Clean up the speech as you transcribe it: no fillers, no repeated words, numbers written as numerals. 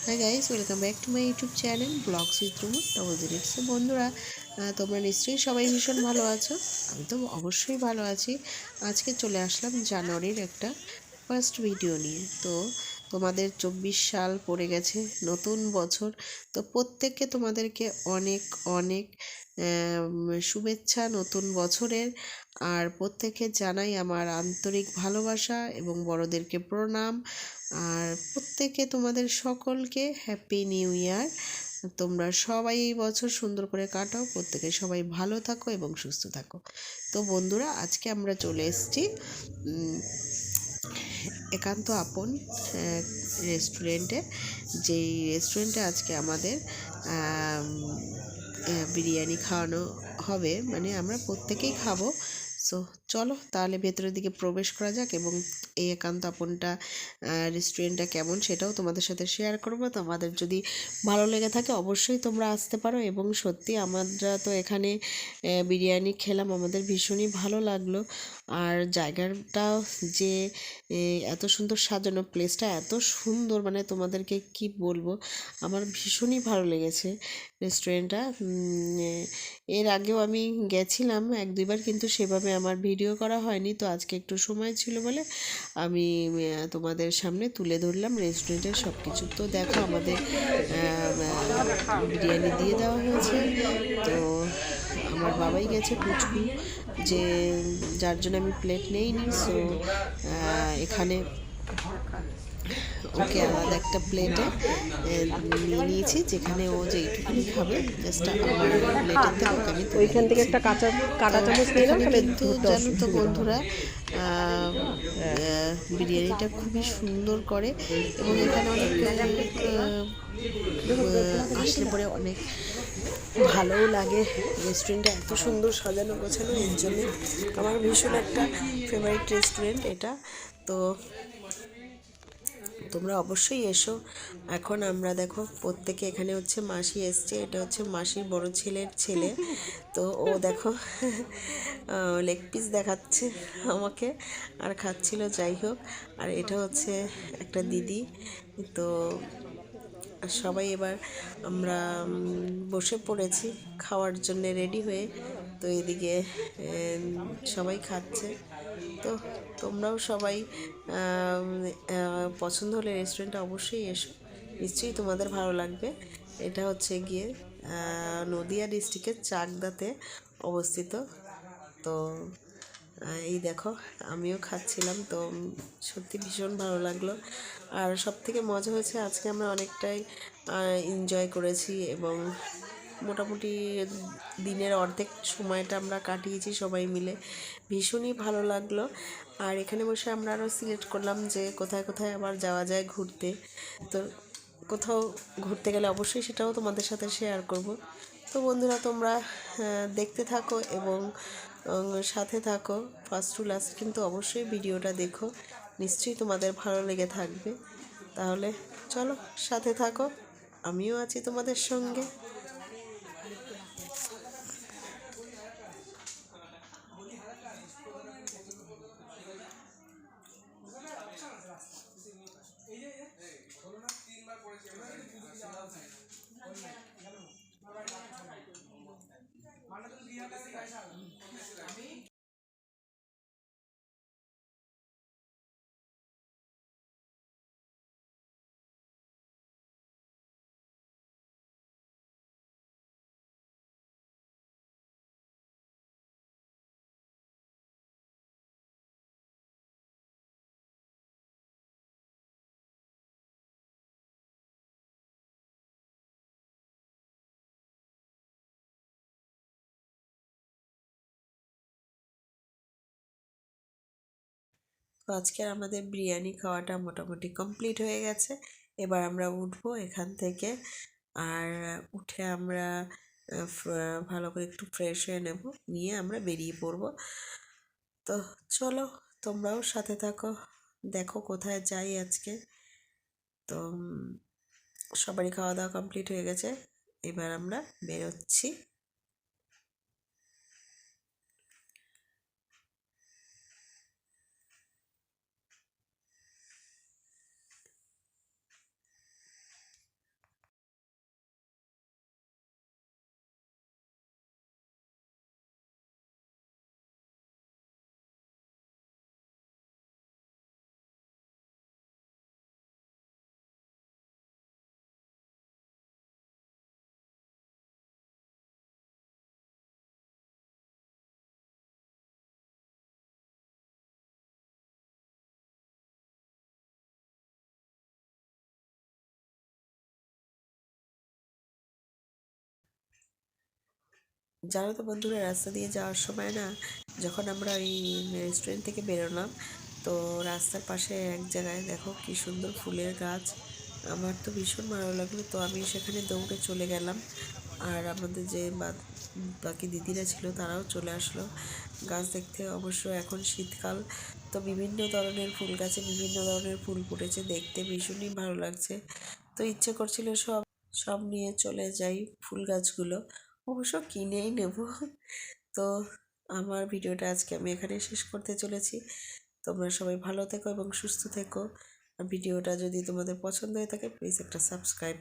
High guys, welcome back to my YouTube channel blogs with Rumu double zero. So বন্ধুরা, তোমরা নিশ্চয়ই সবাই ভীষণ ভালো আছো। আমি তো অবশ্যই ভালো আছি। আজকে চলে আসলাম জানুয়ারির একটা ফার্স্ট ভিডিও নিয়ে। তো তোমাদের 24 সাল পড়ে গেছে, নতুন বছর। তো প্রত্যেককে তোমাদেরকে অনেক অনেক শুভেচ্ছা নতুন বছরের। আর প্রত্যেককে জানাই আমার আন্তরিক ভালোবাসা এবং বড়দেরকে প্রণাম। আর প্রত্যেকে তোমাদের সকলকে হ্যাপি নিউ ইয়ার। তোমরা সবাই এই বছর সুন্দর করে কাটাও, প্রত্যেকে সবাই ভালো থাকো এবং সুস্থ থাকো। তো বন্ধুরা, আজকে আমরা চলে এসেছি একান্ত আপন রেস্টুরেন্টে। যেই রেস্টুরেন্টে আজকে আমাদের বিরিয়ানি খাওয়ানো হবে, মানে আমরা প্রত্যেকেই খাবো। সো চলো তাহলে ভেতরের দিকে প্রবেশ করা যাক, এবং এই একান্ত আপনটা রেস্টুরেন্টটা কেমন সেটাও তোমাদের সাথে শেয়ার করব। তোমাদের যদি ভালো লেগে থাকে অবশ্যই তোমরা আসতে পারো। এবং সত্যি আমরা তো এখানে বিরিয়ানি খেলাম, আমাদের ভীষণই ভালো লাগলো। আর জায়গাটা যে এত সুন্দর সাজানো, প্লেসটা এত সুন্দর, মানে তোমাদেরকে কি বলবো, আমার ভীষণই ভালো লেগেছে রেস্টুরেন্টটা। এর আগেও আমি গেছিলাম এক দুইবার, কিন্তু সেভাবে আমার ভিডিও করা হয়নি। তো আজকে একটু সময় ছিল বলে আমি তোমাদের সামনে তুলে ধরলাম রেস্টুরেন্টের সব কিছু। তো দেখো, আমাদের বিরিয়ানি দিয়ে দেওয়া হয়েছে। তো আমার বাবাই গেছে পুচকু, যে যার জন্য আমি প্লেট নেইনি। সো এখানে ওকে আলাদা একটা প্লেটে নিয়ে নিয়েছি, যেখানে ও যেইটুকুনি খাবে জাস্ট আমার প্লেটের থেকে ওকে আমি ওইখান থেকে একটা কাঁটা চামচ নিয়ে নাও, তাহলে কিন্তু জানো তো বন্ধুরা, বিরিয়ানিটা খুবই সুন্দর করে। এবং এখানে অনেক আসলে পরে অনেক ভালোও লাগে। রেস্টুরেন্টটা এত সুন্দর সাজানো গোছানো, এর জন্যে আমার ভীষণ একটা ফেভারিট রেস্টুরেন্ট এটা। তো তোমরা অবশ্যই এসো। এখন আমরা দেখো প্রত্যেকে, এখানে হচ্ছে মাসি এসছে, এটা হচ্ছে মাসির বড় ছেলের ছেলে। তো ও দেখো লেগ পিস দেখাচ্ছে আমাকে আর খাচ্ছিল, যাই হোক। আর এটা হচ্ছে একটা দিদি। তো সবাই এবার আমরা বসে পড়েছি খাওয়ার জন্য রেডি হয়ে। তো এদিকে সবাই খাচ্ছে। তো তোমরাও সবাই পছন্দ হলে রেস্টুরেন্টে অবশ্যই এসো, নিশ্চয়ই তোমাদের ভালো লাগবে। এটা হচ্ছে গিয়ে নদিয়া ডিস্ট্রিক্টের চাকদাতে অবস্থিত। তো এই দেখো, আমিও খাচ্ছিলাম, তো সত্যি ভীষণ ভালো লাগলো। আর সব থেকে মজা হয়েছে, আজকে আমরা অনেকটাই এনজয় করেছি এবং মোটামুটি দিনের অর্ধেক সময়টা আমরা কাটিয়েছি সবাই মিলে, ভীষণই ভালো লাগলো। আর এখানে বসে আমরা আরও সিলেক্ট করলাম যে কোথায় কোথায় আবার যাওয়া যায় ঘুরতে। তো কোথাও ঘুরতে গেলে অবশ্যই সেটাও তোমাদের সাথে শেয়ার করব। তো বন্ধুরা, তোমরা দেখতে থাকো এবং সাথে থাকো ফার্স্ট টু লাস্ট, কিন্তু অবশ্যই ভিডিওটা দেখো, নিশ্চয়ই তোমাদের ভালো লেগে থাকবে। তাহলে চলো সাথে থাকো, আমিও আছি তোমাদের সঙ্গে। তো আজকের আমাদের বিরিয়ানি খাওয়াটা মোটামুটি কমপ্লিট হয়ে গেছে। এবার আমরা উঠবো এখান থেকে। আর উঠে আমরা ভালো করে একটু ফ্রেশ হয়ে নেব, নিয়ে আমরা বেরিয়ে পড়বো। তো চলো তোমরাও সাথে থাকো, দেখো কোথায় যাই আজকে। তো সবারই খাওয়া দাওয়া কমপ্লিট হয়ে গেছে, এবার আমরা বেরোচ্ছি। জানো তো বন্ধুরা, রাস্তা দিয়ে যাওয়ার সময় না, যখন আমরা ওই রেস্টুরেন্ট থেকে বেরোলাম, তো রাস্তার পাশে এক জায়গায় দেখো কি সুন্দর ফুলের গাছ। আমার তো ভীষণ ভালো লাগলো, তো আমি সেখানে দৌড়ে চলে গেলাম। আর আমাদের যে বাকি দিদিরা ছিল তারাও চলে আসলো গাছ দেখতে। অবশ্য এখন শীতকাল, তো বিভিন্ন ধরনের ফুল গাছে বিভিন্ন ধরনের ফুল ফুটেছে, দেখতে ভীষণই ভালো লাগছে। তো ইচ্ছে করছিল সব সব নিয়ে চলে যাই ফুল গাছগুলো, অবশ্য কিনেই নেব। তো আমার ভিডিওটা আজকে আমি এখানে শেষ করতে চলেছি। তোমরা সবাই ভালো থেকো এবং সুস্থ থেকো। আর ভিডিওটা যদি তোমাদের পছন্দ হয়ে থাকে প্লিজ একটা সাবস্ক্রাইব